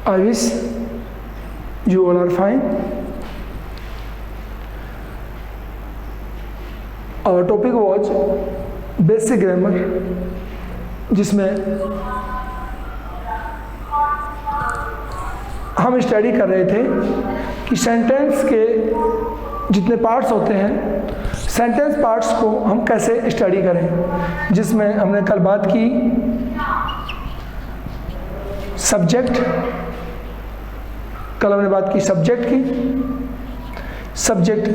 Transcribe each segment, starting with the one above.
I wish you all are fine. Our topic was basic grammar, जिसमें हम study कर रहे थे कि सेंटेंस के जितने पार्ट्स होते हैं, सेंटेंस पार्ट्स को हम कैसे स्टडी करें, जिसमें हमने कल बात की सब्जेक्ट, कल हमने बात की सब्जेक्ट की। सब्जेक्ट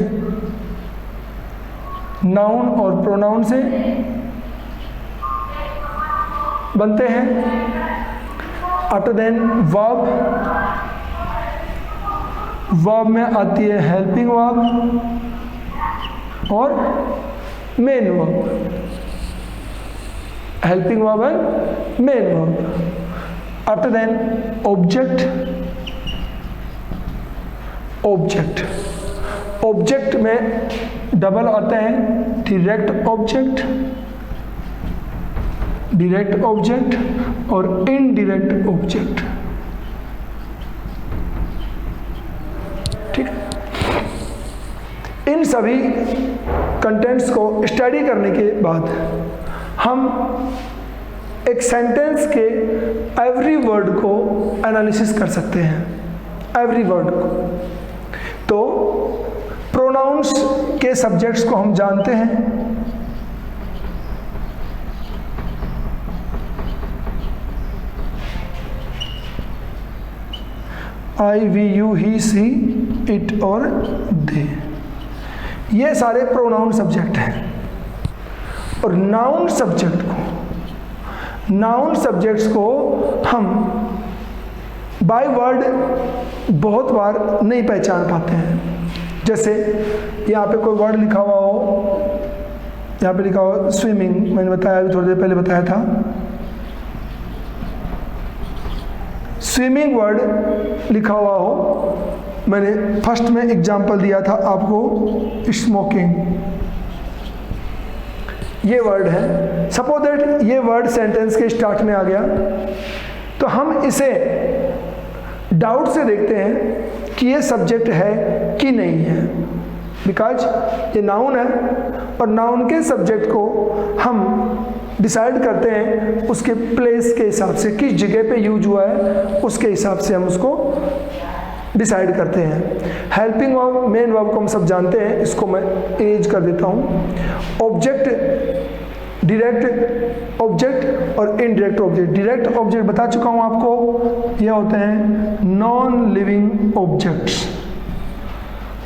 नाउन और प्रोनाउन से बनते हैं। आफ्टर देन वर्ब, वर्ब में आती है हेल्पिंग वर्ब और main verb, helping verb and main verb. After then object, object, object में डबल आते हैं, डायरेक्ट ऑब्जेक्ट, डायरेक्ट ऑब्जेक्ट और इनडायरेक्ट ऑब्जेक्ट। ठीक है, इन सभी कंटेंट्स को स्टडी करने के बाद हम एक सेंटेंस के एवरी वर्ड को एनालिसिस कर सकते हैं, एवरी वर्ड को। तो प्रोनाउंस के सब्जेक्ट्स को हम जानते हैं। I, we, you, he, she, it और दे, ये सारे प्रोनाउन सब्जेक्ट हैं। और नाउन सब्जेक्ट को, नाउन सब्जेक्ट्स को हम बाय वर्ड बहुत बार नहीं पहचान पाते हैं। जैसे यहाँ पे कोई वर्ड लिखा हुआ हो, यहाँ पे लिखा हो स्विमिंग, मैंने बताया अभी थोड़ी देर पहले बताया था। स्विमिंग वर्ड लिखा हुआ हो, मैंने फर्स्ट में एग्जांपल दिया था आपको स्मोकिंग, ये वर्ड है। सपोज दैट ये वर्ड सेंटेंस के स्टार्ट में आ गया, तो हम इसे डाउट से देखते हैं कि ये सब्जेक्ट है कि नहीं है, बिकॉज ये नाउन है और नाउन के सब्जेक्ट को हम डिसाइड करते हैं उसके प्लेस के हिसाब से, किस जगह पे यूज हुआ है उसके हिसाब से हम उसको डिसाइड करते हैं। हेल्पिंग वर्ब, मेन वर्ब को हम सब जानते हैं, इसको मैं इरेज कर देता हूँ। ऑब्जेक्ट, डायरेक्ट ऑब्जेक्ट और इनडायरेक्ट ऑब्जेक्ट। डायरेक्ट ऑब्जेक्ट बता चुका हूँ आपको, ये होते हैं non living objects,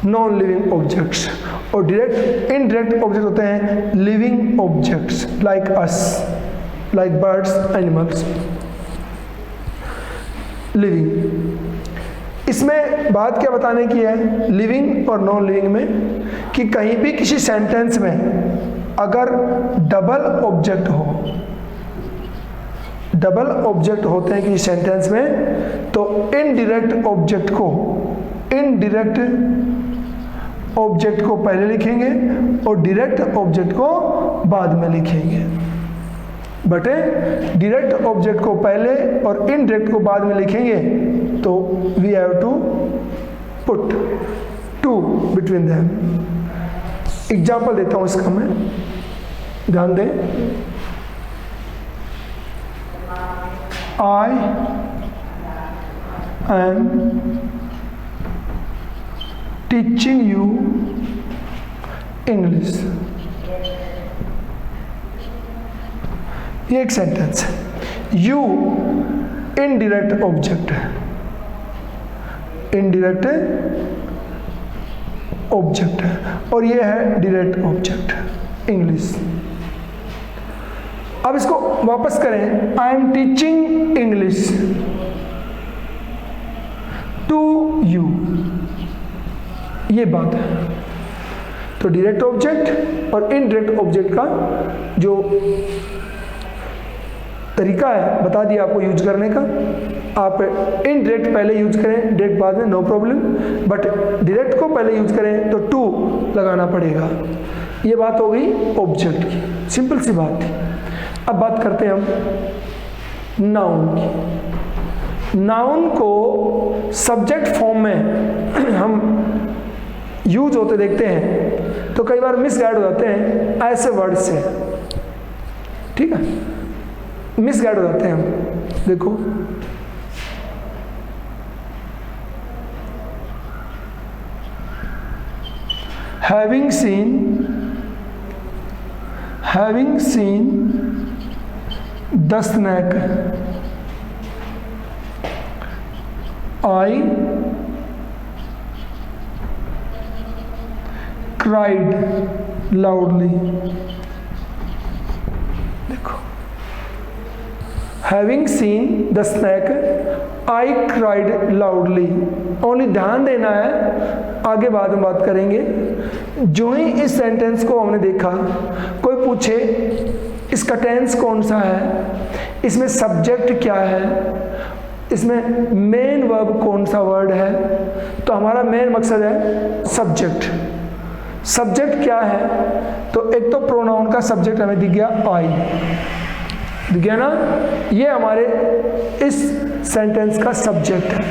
non living objects. और डायरेक्ट, इनडायरेक्ट ऑब्जेक्ट होते हैं living objects, like us, like birds, animals, living. इसमें बात क्या बताने की है लिविंग और नॉन लिविंग में, कि कहीं भी किसी सेंटेंस में अगर डबल ऑब्जेक्ट हो, डबल ऑब्जेक्ट होते हैं किसी सेंटेंस में, तो इनडायरेक्ट ऑब्जेक्ट को, इनडायरेक्ट ऑब्जेक्ट को पहले लिखेंगे और डायरेक्ट ऑब्जेक्ट को बाद में लिखेंगे। बटे डायरेक्ट ऑब्जेक्ट को पहले और इनडायरेक्ट को बाद में लिखेंगे, तो we have to put to between them. Example देता हूं इसका मैं, ध्यान दें। I am teaching you English, ये एक सेंटेंस है। यू इनडायरेक्ट ऑब्जेक्ट है, इनडायरेक्ट ऑब्जेक्ट है, और ये है डायरेक्ट ऑब्जेक्ट इंग्लिश। अब इसको वापस करें, I am teaching English to you, ये बात है। तो डायरेक्ट ऑब्जेक्ट और इनडायरेक्ट ऑब्जेक्ट का जो तरीका है बता दिया आपको यूज करने का। आप इनडायरेक्ट पहले यूज करें, डायरेक्ट बाद में, नो प्रॉब्लम, बट डायरेक्ट को पहले यूज करें तो टू लगाना पड़ेगा। ये बात हो गई ऑब्जेक्ट की, सिंपल सी बात थी। अब बात करते हैं हम नाउन की। नाउन को सब्जेक्ट फॉर्म में हम यूज होते देखते हैं तो कई बार मिसगाइड हो जाते हैं ऐसे वर्ड से, ठीक है, मिसगाइड हो जाते हैं हम। देखो having seen the snake, I cried loudly। देखो, having seen the snake, I cried loudly। Only ध्यान देना है, आगे बाद में बात करेंगे। जो ही इस सेंटेंस को हमने देखा, कोई पूछे इसका टेंस कौन सा है, इसमें सब्जेक्ट क्या है, इसमें मेन वर्ब कौन सा वर्ड है, तो हमारा मेन मकसद है सब्जेक्ट। सब्जेक्ट क्या है, तो एक तो प्रोनाउन का सब्जेक्ट हमें दिख गया आई, दिख गया ना, ये हमारे इस सेंटेंस का सब्जेक्ट है,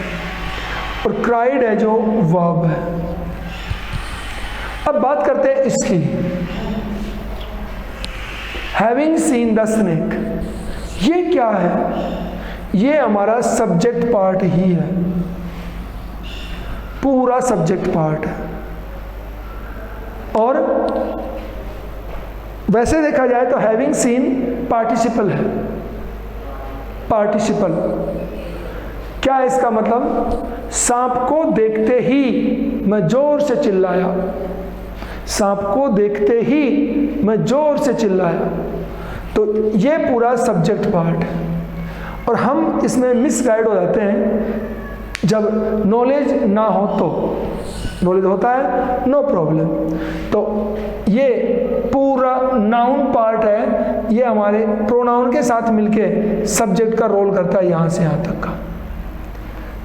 और क्राइड है जो वर्ब है। अब बात करते हैं इसकी, हैविंग सीन द स्नेक, ये क्या है, ये हमारा सब्जेक्ट पार्ट ही है, पूरा सब्जेक्ट पार्ट है। और वैसे देखा जाए तो हैविंग सीन पार्टिसिपल है। पार्टिसिपल क्या है इसका मतलब, सांप को देखते ही मैं जोर से चिल्लाया, सांप को देखते ही मैं जोर से चिल्लाया, तो ये पूरा सब्जेक्ट पार्ट है। और हम इसमें मिसगाइड हो जाते हैं जब नॉलेज ना हो, तो नॉलेज होता है नो प्रॉब्लम, तो ये पूरा नाउन पार्ट है, ये हमारे प्रोनाउन के साथ मिलके सब्जेक्ट का रोल करता है यहाँ से यहाँ तक का,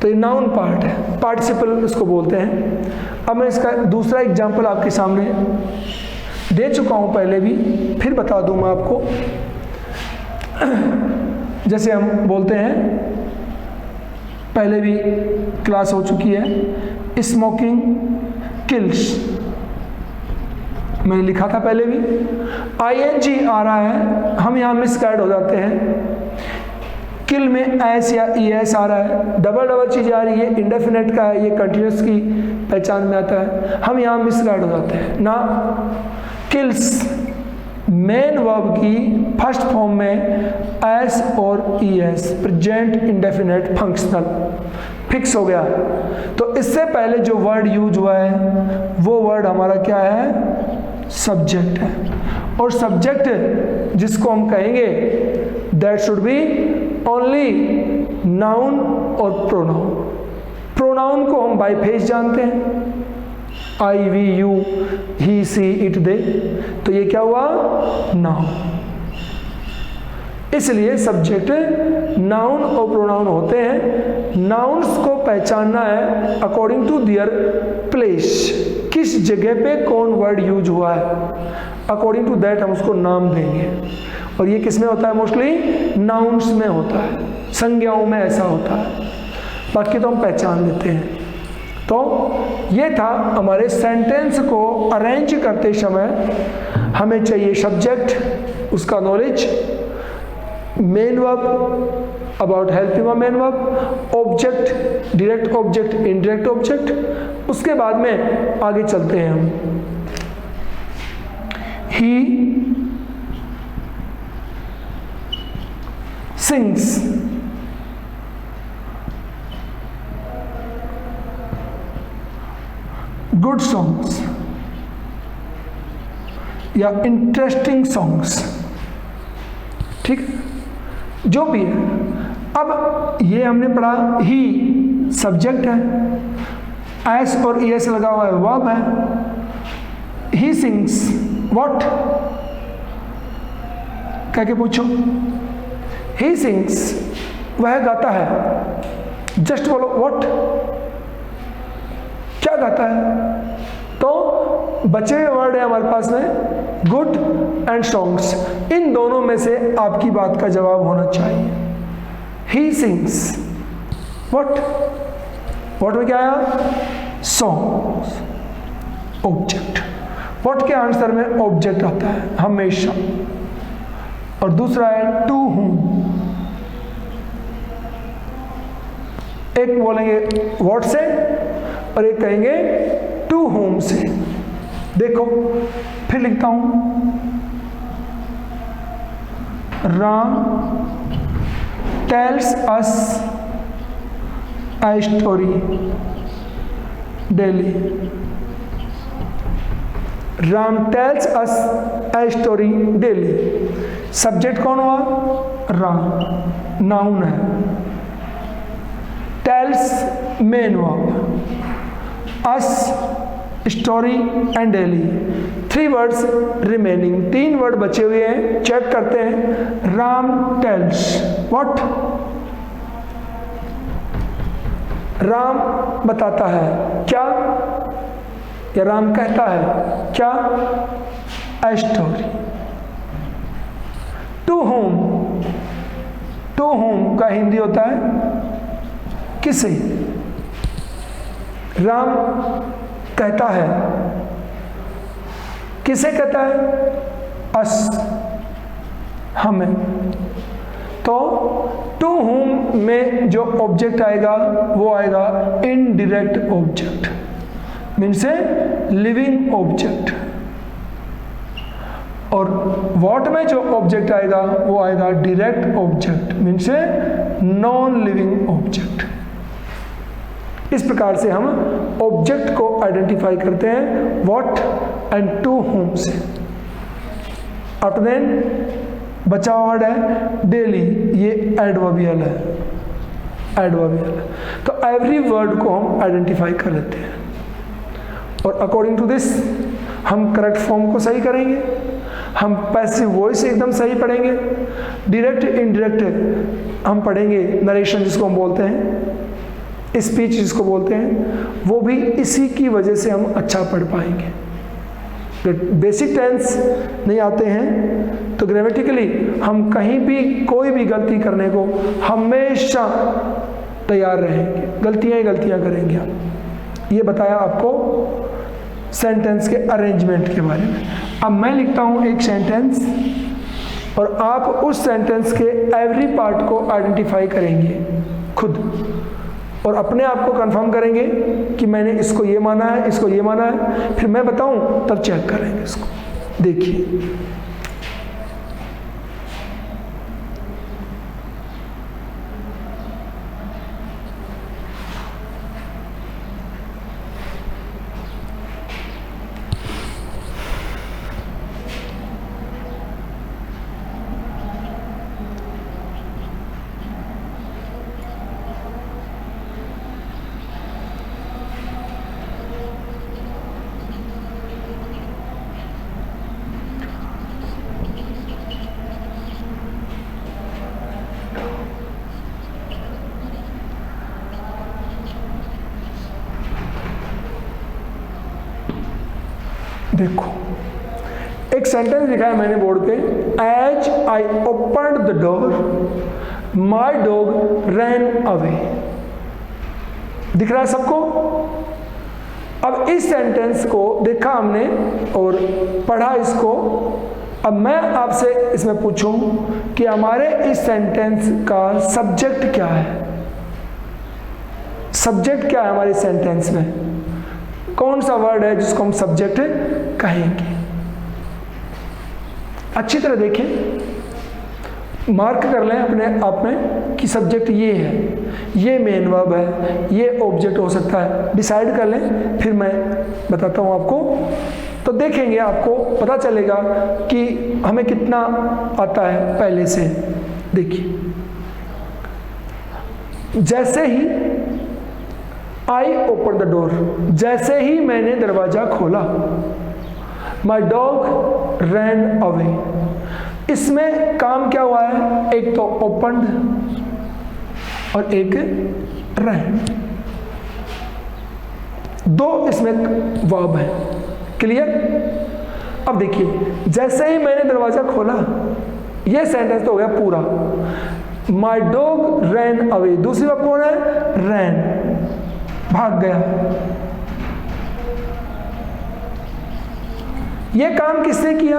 तो ये नाउन पार्ट है, पार्टिसिपल इसको बोलते हैं। अब मैं इसका दूसरा एग्जांपल आपके सामने दे चुका हूँ पहले भी, फिर बता दूँ मैं आपको। जैसे हम बोलते हैं, पहले भी क्लास हो चुकी है, स्मोकिंग किल्स, मैंने लिखा था पहले भी, ING आ रहा है, हम यहाँ मिसगाइड हो जाते हैं। किल में एस या ES आ रहा है, डबल चीज़ आ रही है, इंडेफिनेट का है, ये कंटिन्यूस की पहचान में आता है, हम यहाँ मिसगाइड हो जाते हैं ना। किल्स मेन वर्ब की फर्स्ट फॉर्म में एस और ES, present indefinite functional, fix हो गया। तो इससे पहले जो वर्ड यूज हुआ है वो वर्ड हमारा क्या है, सब्जेक्ट है। और सब्जेक्ट जिसको हम कहेंगे that should be only noun और प्रोनाउन। प्रोनाउन को हम बाय फेस जानते हैं, I, we, you, he, she, it, they, तो ये क्या हुआ, नाउन। इसलिए सब्जेक्ट नाउन और प्रोनाउन होते हैं। नाउन्स को पहचानना है अकॉर्डिंग टू देयर प्लेस, किस जगह पे कौन वर्ड यूज हुआ है, अकॉर्डिंग टू दैट हम उसको नाम देंगे। और ये किस में होता है, मोस्टली नाउन्स में होता है, संज्ञाओं में ऐसा होता है, बाकी तो हम पहचान लेते हैं। तो ये था हमारे सेंटेंस को अरेंज करते समय हमें चाहिए सब्जेक्ट, उसका knowledge, main verb, about helping a main verb, object, direct object, indirect object. उसके बाद में आगे चलते हैं हम। ही सिंग्स, गुड सॉन्ग्स या इंटरेस्टिंग सॉन्ग्स, ठीक, जो भी है। अब ये हमने पढ़ा, ही सब्जेक्ट है, एस और ES लगा हुआ है, वर्ब है। ही सिंग्स व्हाट, कह के पूछो, ही सिंग्स, वह गाता है, जस्ट बोलो व्हाट, क्या गाता है। तो बचे हुए वर्ड है हमारे पास में गुड एंड सॉन्ग्स, इन दोनों में से आपकी बात का जवाब होना चाहिए। ही सिंग्स, व्हाट में क्या आया? सॉन्ग्स। ऑब्जेक्ट, व्हाट के आंसर में ऑब्जेक्ट आता है हमेशा। और दूसरा है टू whom। एक बोलेंगे व्हाट से और एक कहेंगे टू whom से। देखो फिर लिखता हूं, Ram tells us a story daily। Ram tells us a story daily। Subject कौन हुआ? राम, नाउन है। Tells main verb, us story and daily. 3 words remaining, 3 word बचे हुए हैं। चेक करते हैं। Ram tales what? राम बताता है क्या, या राम कहता है क्या? A story. टू होम का हिंदी होता है किसे? राम कहता है, किसे कहता है? अस, हमें। तो टू whom में जो ऑब्जेक्ट आएगा वो आएगा indirect object, means living object. और व्हाट में जो ऑब्जेक्ट आएगा वो आएगा direct object, means non living object. इस प्रकार से हम ऑब्जेक्ट को आइडेंटिफाई करते हैं व्हाट एंड टू whom से। आफ्टर देन बचा वर्ड है डेली, ये एडवर्बियल है, एडवर्बियल है। तो एवरी वर्ड को हम आइडेंटिफाई कर लेते हैं और अकॉर्डिंग टू दिस हम करेक्ट फॉर्म को सही करेंगे। हम पैसिव वॉइस एकदम सही पढ़ेंगे। डायरेक्ट इनडायरेक्ट हम पढ़ेंगे, नरेशन जिसको हम बोलते हैं, स्पीच जिसको बोलते हैं, वो भी इसी की वजह से हम अच्छा पढ़ पाएंगे। बेसिक टेंस नहीं आते हैं तो ग्रामेटिकली हम कहीं भी कोई भी गलती करने को हमेशा तैयार रहेंगे, गलतियां ही गलतियां करेंगे हम। ये बताया आपको सेंटेंस के अरेंजमेंट के बारे में। अब मैं लिखता हूं एक सेंटेंस और आप उस सेंटेंस के एवरी पार्ट को आइडेंटिफाई करेंगे खुद और अपने आप को कंफर्म करेंगे कि मैंने इसको ये माना है, इसको ये माना है। फिर मैं बताऊं तब चेक करेंगे इसको। देखिए देखो एक सेंटेंस लिखा है मैंने बोर्ड पे, as I opened the door my dog ran away. दिख रहा है सबको? अब इस सेंटेंस को देखा हमने और पढ़ा इसको। अब मैं आपसे इसमें पूछूं कि हमारे इस सेंटेंस का सब्जेक्ट क्या है? सब्जेक्ट क्या है हमारे सेंटेंस में? कौन सा वर्ड है जिसको हम सब्जेक्ट कहेंगे? अच्छी तरह देखें, मार्क कर लें अपने आप में कि सब्जेक्ट ये है, ये मेन वर्ब है, ये ऑब्जेक्ट हो सकता है। डिसाइड कर लें, फिर मैं बताता हूं आपको। तो देखेंगे आपको पता चलेगा कि हमें कितना आता है पहले से। देखिए, जैसे ही आई ओपन द डोर, जैसे ही मैंने दरवाजा खोला, माई डॉग रैन अवे। इसमें काम क्या हुआ है? एक तो ओपन्ड और एक रैन, दो इसमें वर्ब है। क्लियर? अब देखिए, जैसे ही मैंने दरवाजा खोला, यह सेंटेंस तो हो गया पूरा। माई डॉग रैन अवे, दूसरी वर्ब कौन है? रैन, भाग गया। ये काम किसने किया?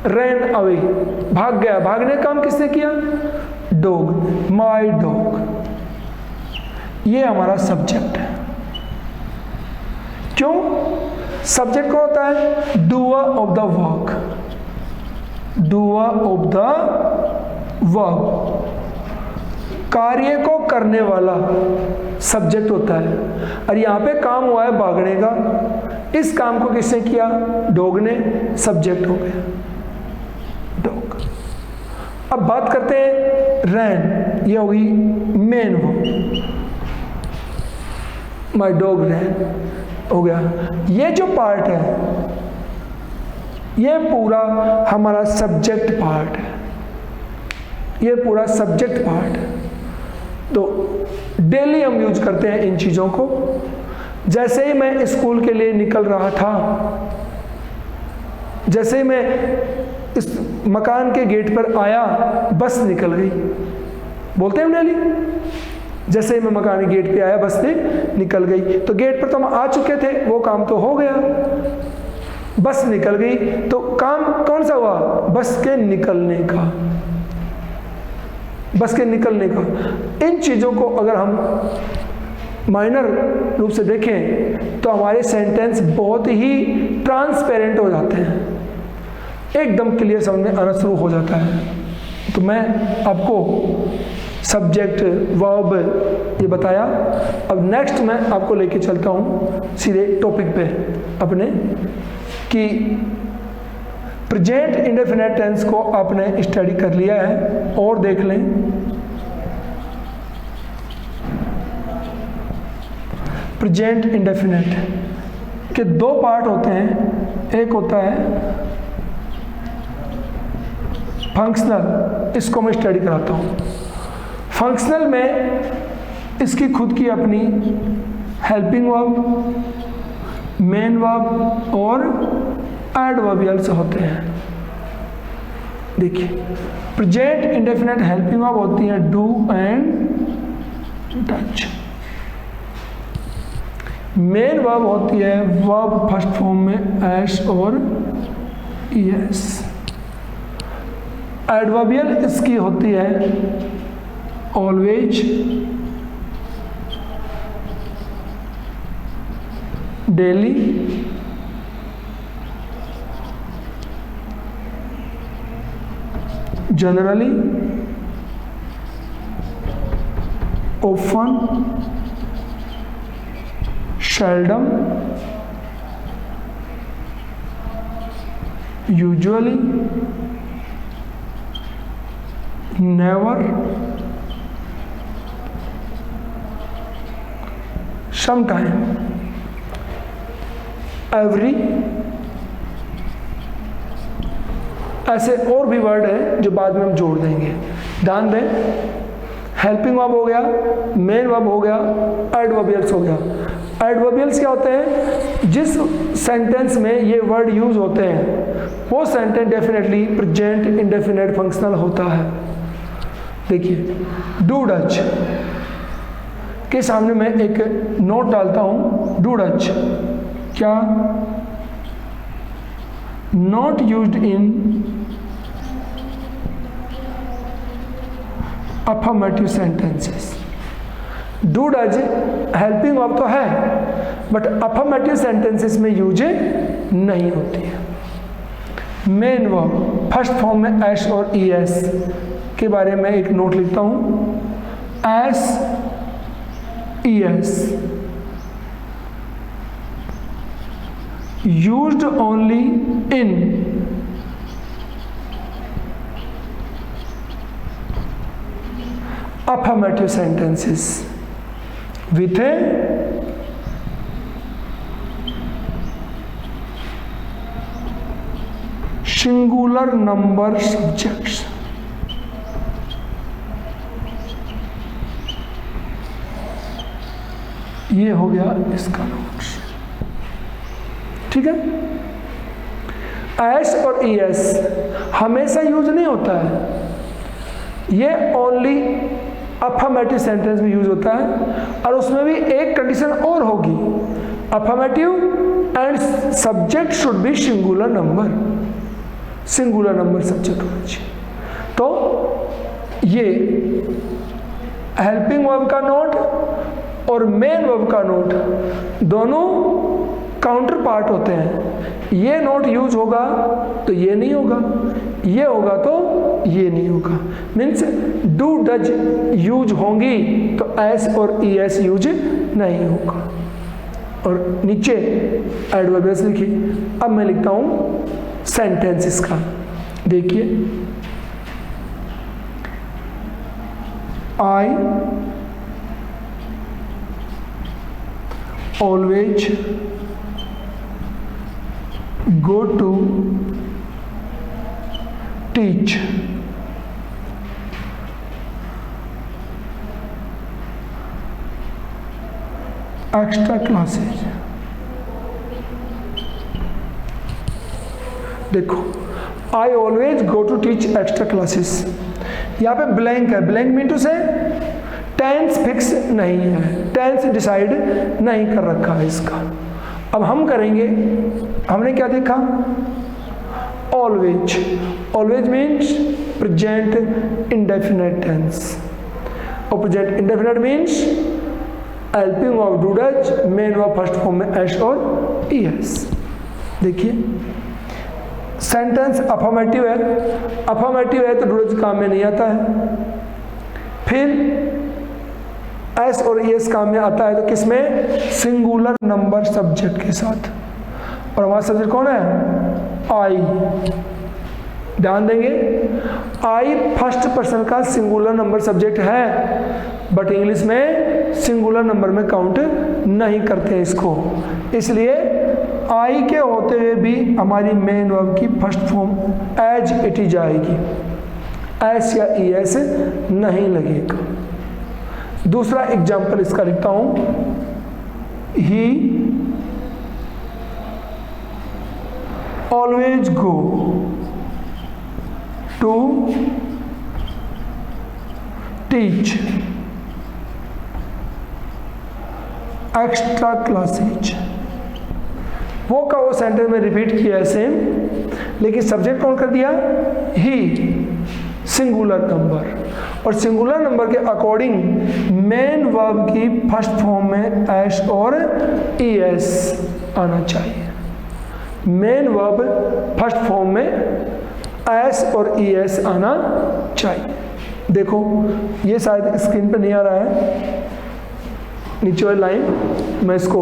रैन अवे, भाग गया। भागने का काम किसने किया? Dog, my dog. ये हमारा सब्जेक्ट है। क्यों? सब्जेक्ट कौन होता है? Doer of the work, doer of the work, कार्य को करने वाला सब्जेक्ट होता है। और यहां पे काम हुआ है भागने का, इस काम को किसने किया? डॉग ने, सब्जेक्ट हो गया डॉग। अब बात करते हैं रैन, ये होगी मेन वर्ब, माई डॉग रैन हो गया। ये जो पार्ट है ये पूरा हमारा सब्जेक्ट पार्ट है, ये पूरा सब्जेक्ट पार्ट है। तो डेली हम यूज करते हैं इन चीज़ों को। जैसे ही मैं स्कूल के लिए निकल रहा था, जैसे ही मैं इस मकान के गेट पर आया, बस निकल गई। बोलते हैं हम डेली, जैसे ही मैं मकान के गेट पे आया बस से निकल गई। तो गेट पर तो हम आ चुके थे, वो काम तो हो गया, बस निकल गई। तो काम कौन सा हुआ? बस के निकलने का, बस के निकलने का। इन चीज़ों को अगर हम माइनर रूप से देखें तो हमारे सेंटेंस बहुत ही ट्रांसपेरेंट हो जाते हैं, एकदम क्लियर समझ में आना शुरू हो जाता है। तो मैं आपको सब्जेक्ट वर्ब ये बताया। अब नेक्स्ट मैं आपको लेके चलता हूँ सीधे टॉपिक पे अपने, कि प्रेजेंट इंडेफिनिट टेंस को आपने स्टडी कर लिया है और देख लें। प्रेजेंट इंडेफिनिट के दो पार्ट होते हैं, एक होता है फंक्शनल, इसको मैं स्टडी कराता हूँ। फंक्शनल में इसकी खुद की अपनी हेल्पिंग वर्ब, मेन वर्ब और एडवर्बियल्स होते हैं। देखिए, प्रेजेंट इंडेफिनिट हेल्पिंग वर्ब होती हैं do and Dutch. Main verb होती है वर्ब फर्स्ट फॉर्म में एस और ईएस। एडवर्बियल इसकी होती है always, daily, generally, often, seldom, usually, never, sometime, every। ऐसे और भी वर्ड है जो बाद में हम जोड़ देंगे। ध्यान दें, हेल्पिंग वर्ब हो गया, मेन वर्ब हो गया, एडवर्बियल्स हो गया। एडवर्बियल्स क्या होते हैं? जिस सेंटेंस में ये वर्ड यूज होते हैं वो sentence definitely present indefinite functional होता है। देखिए, डू डच के सामने मैं एक नोट डालता हूं, डू डच क्या? Not used in affirmative sentences. Do does helping verb तो है बट अफर्मेटिव सेंटेंसेस में यूज नहीं होती है। मेन वर्ब फर्स्ट फॉर्म में एस और ई एस के बारे में एक नोट लिखता हूं, S E S used only in affirmative sentences with a singular number subjects। ये हो गया इसका नोट्स, ठीक है। एस और ई एस हमेशा यूज नहीं होता है, ये ओनली अफर्मेटिव सेंटेंस में यूज होता है, और उसमें भी एक कंडीशन और होगी, affirmative and subject should be singular number, singular number subject होना चाहिए। तो ये हेल्पिंग वर्ब का नोट और मेन वर्ब का नोट दोनों काउंटर पार्ट होते हैं। ये नोट यूज होगा तो ये नहीं होगा, ये होगा तो ये नहीं होगा। मीन्स डू डज यूज होंगी तो एस और ई एस यूज नहीं होगा। और नीचे एडवर्बियस लिखिए। अब मैं लिखता हूं सेंटेंस इसका, देखिए, I always go to teach extra classes। देखो, I always go to teach extra classes। यहाँ पे ब्लैंक है, ब्लैंक मीन टू से टेंस फिक्स नहीं है, टेंस डिसाइड नहीं कर रखा है इसका। अब हम करेंगे, हमने क्या देखा, always, always means present indefinite tense, और present indefinite means helping of do does, main verb first form में एस और ई एस। देखिए, सेंटेंस अफर्मेटिव है, अफर्मेटिव है तो डू डज काम में नहीं आता है, फिर एस और एस काम में आता है तो किसमें, सिंगुलर नंबर सब्जेक्ट के साथ। और हमारा सब्जेक्ट कौन है, आई। ध्यान देंगे, आई फर्स्ट पर्सन का सिंगुलर नंबर सब्जेक्ट है, बट इंग्लिश में सिंगुलर नंबर में काउंट नहीं करते इसको, इसलिए आई के होते हुए भी हमारी मेन वर्ब की first form as it is आएगी, एस या ई एस नहीं लगेगा। दूसरा एग्जाम्पल इसका लिखता हूं, he always go to teach extra classes. वो का वो सेंटेंस में रिपीट किया है सेम, लेकिन सब्जेक्ट कौन कर दिया, ही, सिंगुलर नंबर, और सिंगुलर नंबर के अकॉर्डिंग मेन वर्ब की फर्स्ट फॉर्म में एस और ई एस आना चाहिए। मेन वर्ब फर्स्ट फॉर्म में एस और ई एस आना चाहिए। देखो, ये शायद स्क्रीन पे नहीं आ रहा है, नीचे वाली लाइन मैं इसको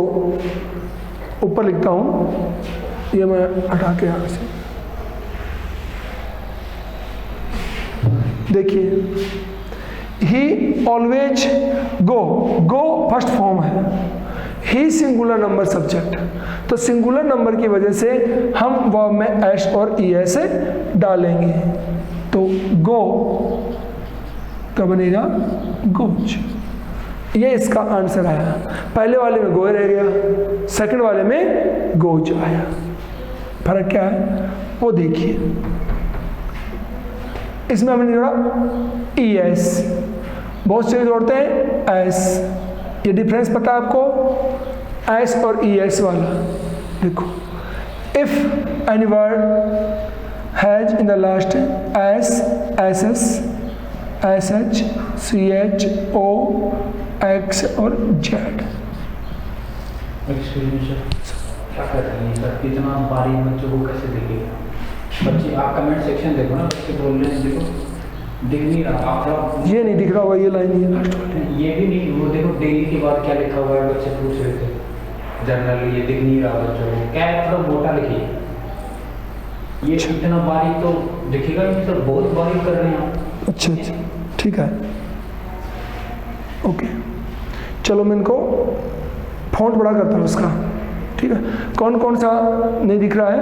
ऊपर लिखता हूँ, ये मैं हटा के यहाँ से, देखिए, ही ऑलवेज गो, गो फर्स्ट फॉर्म है, ही सिंगुलर नंबर सब्जेक्ट, तो सिंगुलर नंबर की वजह से हम वर्ब में एस और ई एस डालेंगे, तो गो क्या बनेगा, गोज। ये इसका आंसर आया। पहले वाले में गोए रह गया, सेकंड वाले में गोज आया। फर्क क्या है वो देखिए, इसमें हमने जोड़ा ई एस, बहुत से जोड़ते हैं एस, ये डिफरेंस पता है आपको, एस और ई एस वाला। देखो, if any word has in the last S, S S, S H, C H, O, X और जेड। क्या करते हैं सर, इतना बारीक बच्चों को कैसे देखेगा? बच्चे आप कमेंट सेक्शन देखो ना, बच्चे बोल रहे हैं, देखो दिख नहीं रहा, आप ये नहीं दिख रहा होगा, ये लाइन ये लास्ट वाली, ये भी नहीं, वो देखो डेली के बाद क्या लिखा हुआ है, बच्चे पूछ रहे थे जनरली, ये दिख नहीं रहा बच्चों को, क्या है, थोड़ा मोटा लिखिए, ये इतना बारीक तो दिखेगा नहीं सर, बहुत बारीक कर रहे हैं। अच्छा अच्छा, ठीक है, ओके, चलो मैं इनको फॉन्ट बड़ा करता हूँ इसका, ठीक है। कौन कौन सा नहीं दिख रहा है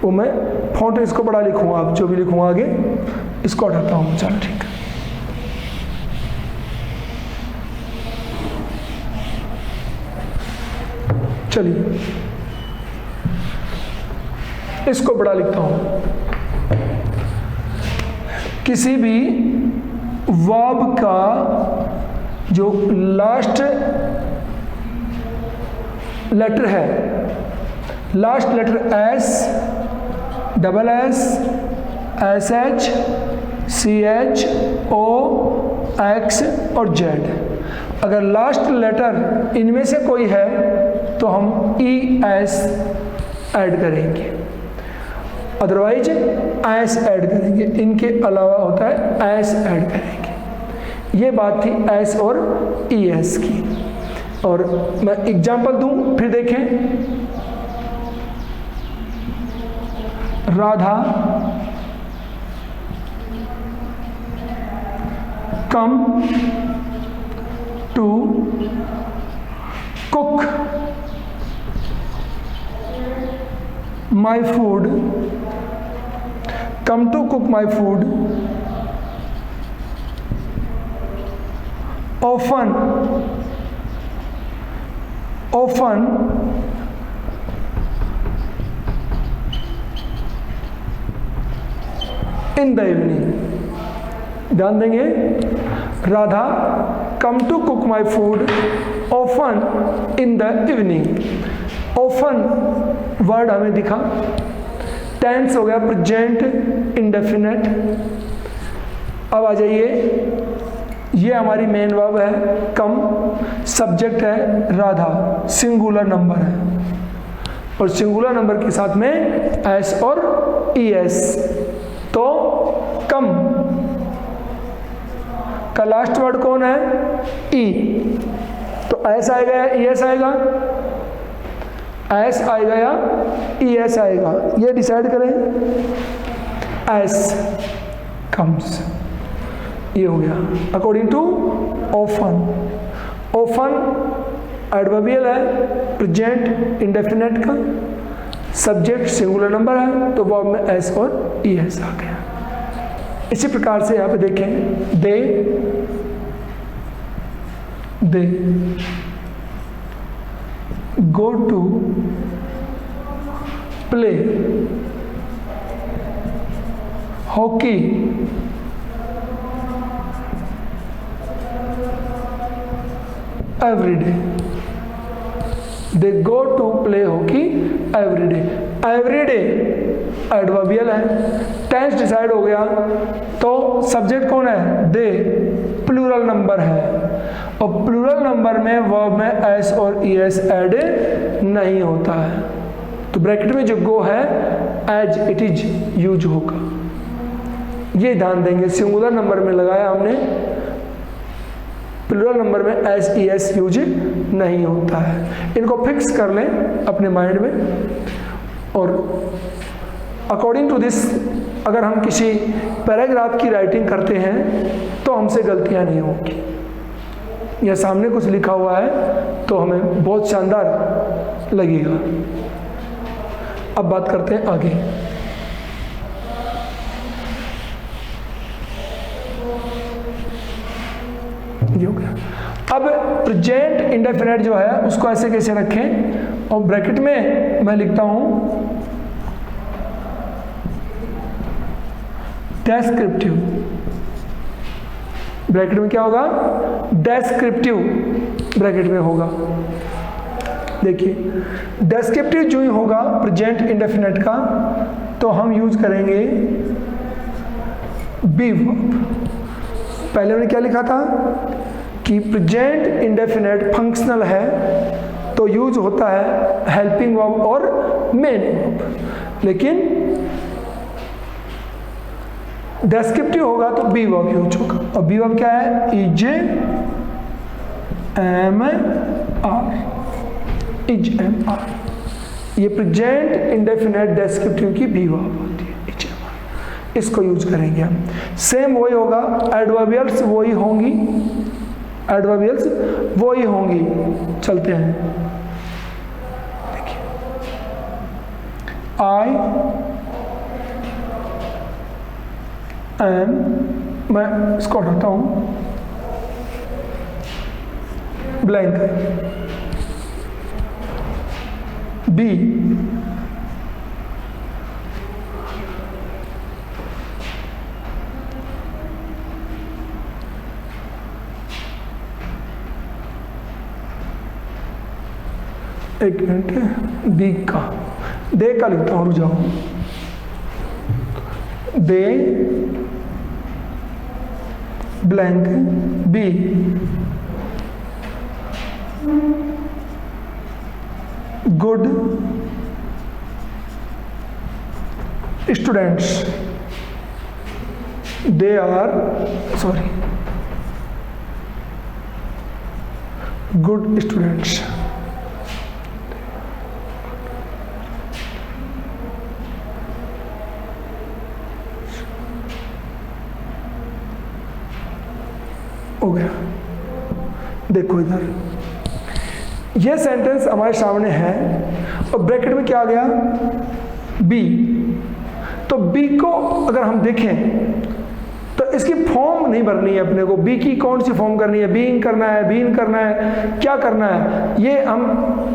वो मैं फॉन्ट इसको बड़ा लिखूंगा, अब जो भी लिखूंगा आगे इसको हटाता हूँ, चलो ठीक है। चलिए इसको बड़ा लिखता हूँ, किसी भी वर्ब का जो लास्ट लेटर है, last letter S, double S, S H, C H, O, X और जेड, अगर लास्ट लेटर इनमें से कोई है तो हम ई एस ऐड करेंगे, अदरवाइज एस ऐड करेंगे। इनके अलावा होता है एस ऐड करेंगे। ये बात थी एस और ई एस की। और मैं एग्जांपल दूं, फिर देखें। Radha come to cook my food, come to cook my food, often in the evening। ध्यान देंगे, Radha come to cook my food often in the evening। often word हमें दिखा, टेंस हो गया प्रेजेंट इंडेफिनेट। अब आ जाइए, ये हमारी मेन वर्ब है कम, सब्जेक्ट है राधा, सिंगुलर नंबर है और सिंगुलर नंबर के साथ में एस और ई एस। तो कम का लास्ट वर्ड कौन है? ई। तो एस आएगा या ई एस आएगा? एस आएगा या ई एस आएगा, ये डिसाइड करें। एस कम्स, ये हो गया according to often. Often adverbial है प्रेजेंट इंडेफिनेट का, सब्जेक्ट सिंगुलर नंबर है, तो वर्ब में एस और ई एस आ गया। इसी प्रकार से यहाँ पे देखें, दे go to play hockey every day। they go to play hockey every day। every day adverbial है, टेंस डिसाइड हो गया, तो सब्जेक्ट कौन है? दे, प्लूरल नंबर है और प्लूरल नंबर में वर्ब में एस और ई एस ऐड नहीं होता है, तो ब्रैकेट में जो गो है एज इट इज यूज होगा। ये ध्यान देंगे, सिंगुलर नंबर में लगाया हमने, प्लूरल नंबर में एस ई एस यूज नहीं होता है। इनको फिक्स कर लें अपने माइंड में। और अकॉर्डिंग टू दिस, अगर हम किसी पैराग्राफ की राइटिंग करते हैं तो हमसे गलतियां नहीं होगी। या सामने कुछ लिखा हुआ है तो हमें बहुत शानदार लगेगा। अब बात करते हैं आगे। ये हो गया। अब प्रेजेंट इंडेफिनिट जो है उसको ऐसे कैसे रखें, और ब्रैकेट में मैं लिखता हूं डेस्क्रिप्टिव। ब्रैकेट में क्या होगा? डेस्क्रिप्टिव ब्रैकेट में होगा। देखिए, डेस्क्रिप्टिव जो ही होगा प्रेजेंट इंडेफिनिट का, तो हम यूज करेंगे बी वर्ब। पहले हमने क्या लिखा था कि प्रेजेंट इंडेफिनिट फंक्शनल है तो यूज होता है हेल्पिंग वर्ब और मेन वर्ब, लेकिन डेस्क्रिप्टिव होगा तो बी वर्ब यूज होगा। और बी वर्ब क्या है? Is am are, is am are. ये प्रेजेंट इंडेफिनिट डेस्क्रिप्टिव की बी वर्ब होती है, इज एम आर। इसको यूज करेंगे हम। सेम वही होगा, एडवर्बियल्स वही होंगी, एडवर्बियल्स वही होंगी। चलते हैं, देखिए, आई एम, मैं इसको हटाता हूं, ब्लैंक, बी एक मिनट, बी का, दे का लिखता हूँ, रुक जाओ। They blank be good students, they are sorry good students. हो गया। देखो इधर ये सेंटेंस हमारे सामने है और ब्रैकेट में क्या आ गया, बी। तो बी को अगर हम देखें तो इसकी फॉर्म नहीं भरनी है अपने को। बी की कौन सी फॉर्म करनी है, बीइंग करना है, बीन करना है, क्या करना है, ये हम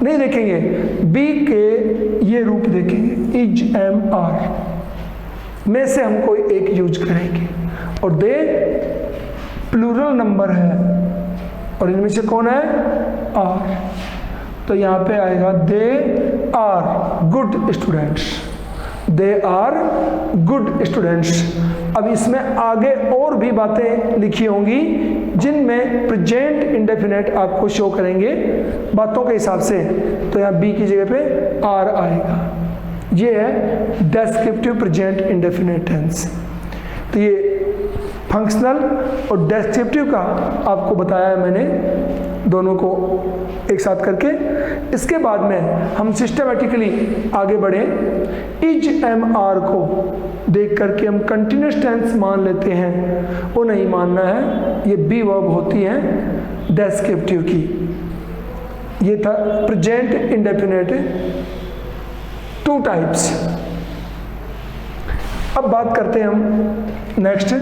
नहीं देखेंगे। बी के ये रूप देखेंगे, इज एम आर में से हम कोई एक यूज करेंगे। और दे प्लूरल नंबर है और इनमें से कौन है, आर। तो यहाँ पे आएगा they are good students, they are good students. अब इसमें आगे और भी बातें लिखी होंगी जिनमें प्रेजेंट इंडेफिनेट आपको शो करेंगे बातों के हिसाब से। तो यहाँ बी की जगह पे आर आएगा। ये है डेस्क्रिप्टिव प्रेजेंट इंडेफिनेट टेंस। तो ये फंक्शनल और डेस्क्रिप्टिव का आपको बताया है मैंने, दोनों को एक साथ करके। इसके बाद में हम सिस्टमेटिकली आगे बढ़े। इज एम आर को देख करके हम कंटिन्यूस टेंस मान लेते हैं, वो नहीं मानना है। ये बी वर्ब होती हैं डेस्क्रिप्टिव की। ये था प्रेजेंट इंडेफिनेट, टू टाइप्स। अब बात करते हैं हम next,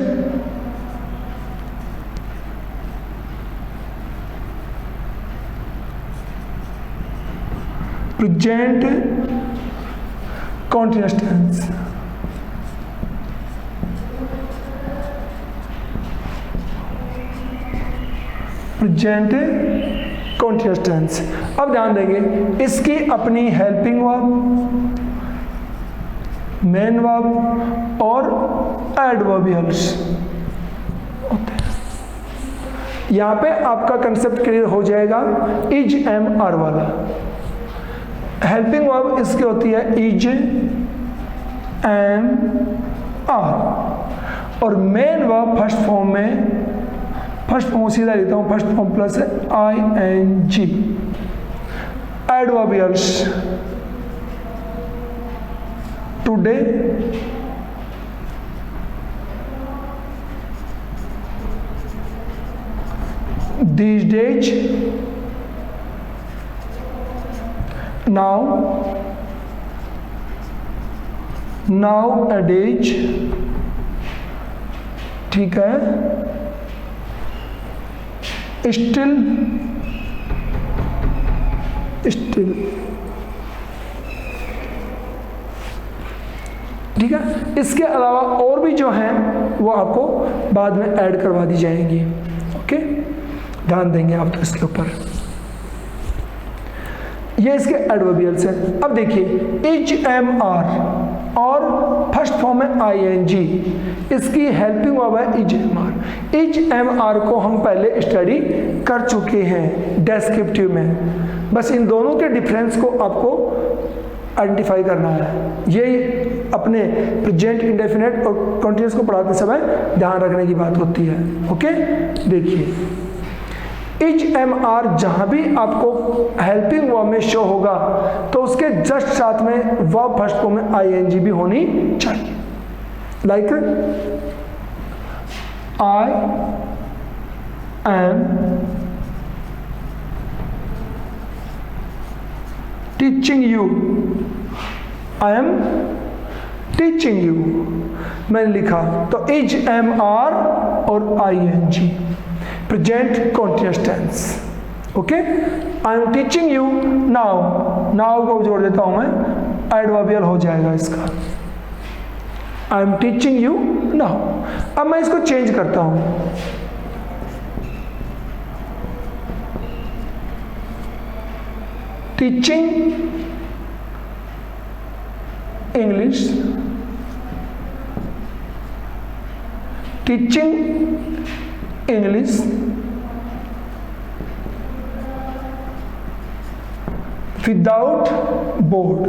present continuous tense. Present continuous tense. अब ध्यान देंगे इसकी अपनी हेल्पिंग वर्ब, मेन वर्ब और एडवर्बियल्स होते हैं। यहां पे आपका कंसेप्ट क्लियर हो जाएगा इज एम आर वाला। हेल्पिंग वर्ब इसकी होती है इज एम आर और मेन वर्ब फर्स्ट फॉर्म में, फर्स्ट फॉर्म सीधा लिखता हूं, first form plus I N G. Adverbials today, these days, now, nowadays, ठीक है, still, still, ठीक है। इसके अलावा और भी जो हैं वो आपको बाद में ऐड करवा दी जाएंगी। ओके, ध्यान देंगे आप तो इसके ऊपर। ये इसके एडवर्बियल्स हैं। अब देखिए इज एम आर और फर्स्ट फॉर्म है आई एन जी, इसकी हेल्पिंग वर्ब है is am are. Is am are को हम पहले स्टडी कर चुके हैं डेस्क्रिप्टिव में, बस इन दोनों के डिफरेंस को आपको आइडेंटिफाई करना है। ये अपने प्रेजेंट इंडेफिनेट और कंटिन्यूअस को पढ़ाते समय ध्यान रखने की बात होती है। ओके, देखिए इज एम आर जहां भी आपको हेल्पिंग वर्ब में शो होगा तो उसके जस्ट साथ में वर्ब फर्स्ट फॉर्म में आई एन जी भी होनी चाहिए। Like I am teaching you, I am teaching you मैंने लिखा, तो इज एम आर और I N G present continuous tense. Okay, I am teaching you now, now को जोड़ देता हूं मैं, एडवर्बियल हो जाएगा इसका, I am teaching you now. अब मैं इसको चेंज करता हूं, teaching English, teaching English without board,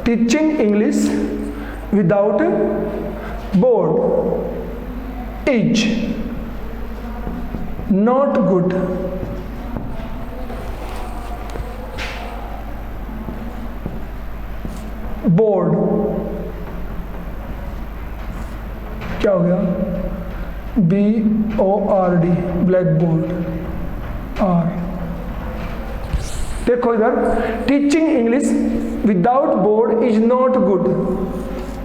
teaching English without board is not good, board क्या हो गया, BORD, ब्लैक बोर्ड। और देखो इधर, teaching English without board is not good,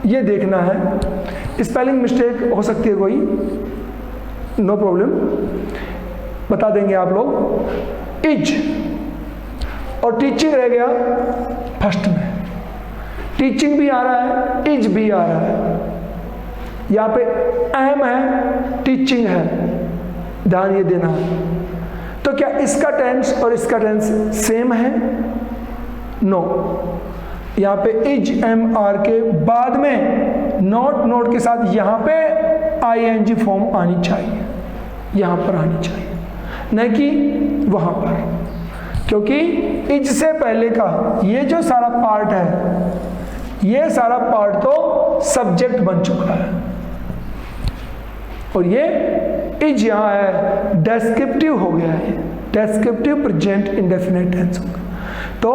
ये देखना है। स्पेलिंग मिस्टेक हो सकती है कोई, नो प्रॉब्लम, बता देंगे आप लोग। इज और टीचिंग रह गया फर्स्ट में, टीचिंग भी आ रहा है, इज भी आ रहा है, यहाँ पे एम है, टीचिंग है, ध्यान ये देना। तो क्या इसका टेंस और इसका टेंस सेम है? नो, यहाँ पे इज MR के बाद में नोट के साथ यहाँ पे ING फॉर्म आनी चाहिए, यहाँ पर आनी चाहिए, न कि वहाँ पर, क्योंकि इज से पहले का ये जो सारा पार्ट है, ये सारा पार्ट तो सब्जेक्ट बन चुका है, और ये इज यहाँ है, डेस्क्रिप्टिव हो गया है, डेस्क्रिप्टिव प्रेजेंट इंडेफिनिट टेंस होगा। तो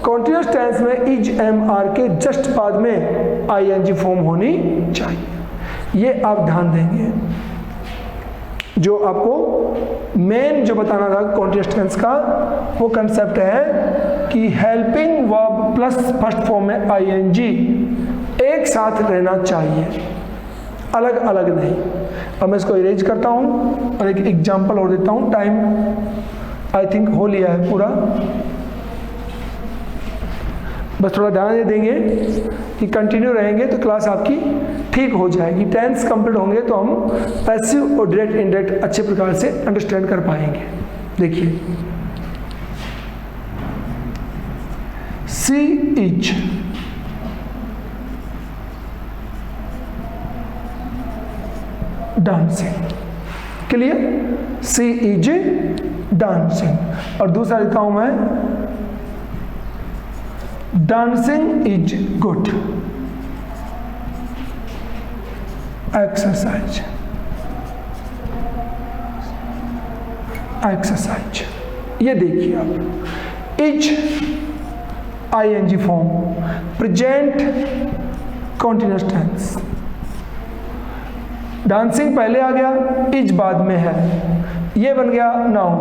कॉन्टिन्यूअस टेंस में इज MR के जस्ट बाद में ING फॉर्म होनी चाहिए, ये आप ध्यान देंगे। जो आपको मेन जो बताना था कॉन्टिन्यूअस टेंस का, वो कंसेप्ट है कि helping verb plus first form में ING एक साथ रहना चाहिए, अलग अलग नहीं। अब मैं इसको इरेज करता हूँ और एक एग्जांपल और देता हूँ। टाइम आई थिंक हो लिया है पूरा, बस थोड़ा ध्यान दे देंगे कि कंटिन्यू रहेंगे तो क्लास आपकी ठीक हो जाएगी। टेंस कंप्लीट होंगे तो हम पैसिव और डायरेक्ट इनडायरेक्ट अच्छे प्रकार से अंडरस्टैंड कर पाएंगे। देखिए, she is, dancing, clear, she is dancing. और दूसरा लिखता हूं मैं, dancing is good, exercise, exercise. ये देखिए आप, is ING form, present continuous tense, dancing पहले आ गया, इज बाद में है, ये बन गया नाउन,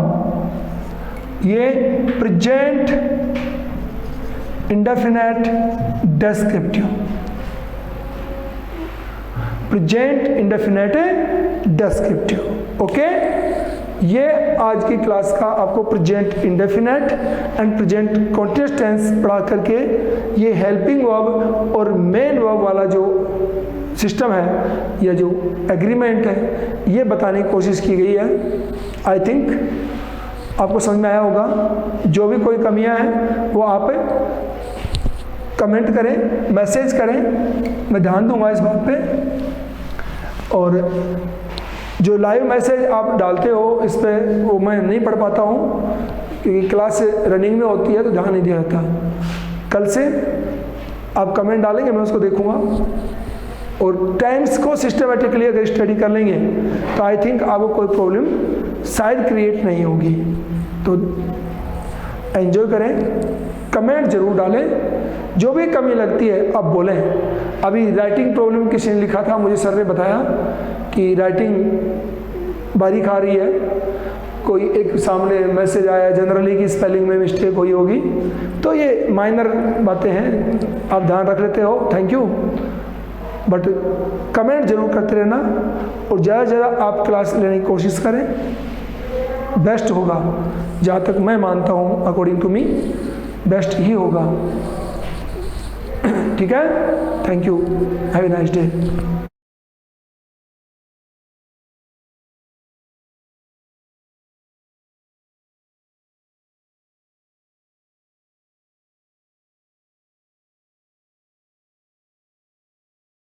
ये present indefinite descriptive, present indefinite descriptive. Okay, ये आज की क्लास का आपको present indefinite and present continuous tense पढ़ा करके ये हेल्पिंग वर्ब और मेन वर्ब वाला जो सिस्टम है या जो एग्रीमेंट है, ये बताने की कोशिश की गई है। आई थिंक आपको समझ में आया होगा। जो भी कोई कमियां हैं वो आप कमेंट करें, मैसेज करें, मैं ध्यान दूंगा इस बात पे। और जो लाइव मैसेज आप डालते हो इस पर, वो मैं नहीं पढ़ पाता हूँ क्योंकि क्लास रनिंग में होती है तो ध्यान नहीं दिया जाता। कल से आप कमेंट डालेंगे, मैं उसको देखूंगा। और टेंस को सिस्टमेटिकली अगर स्टडी कर लेंगे तो आई थिंक आपको कोई प्रॉब्लम शायद क्रिएट नहीं होगी। तो एंजॉय करें, कमेंट जरूर डालें, जो भी कमी लगती है आप बोलें। अभी राइटिंग प्रॉब्लम किसी ने लिखा था, मुझे सर ने बताया कि राइटिंग बारीक आ रही है, कोई एक सामने मैसेज आया जनरली की स्पेलिंग में मिस्टेक हुई होगी, तो ये माइनर बातें हैं, आप ध्यान रख लेते हो, थैंक यू। बट कमेंट जरूर करते रहना और ज़्यादा से ज़्यादा आप क्लास लेने की कोशिश करें, बेस्ट होगा। जहाँ तक मैं मानता हूँ, अकॉर्डिंग टू मी बेस्ट ही होगा। ठीक है, thank you, have a nice day.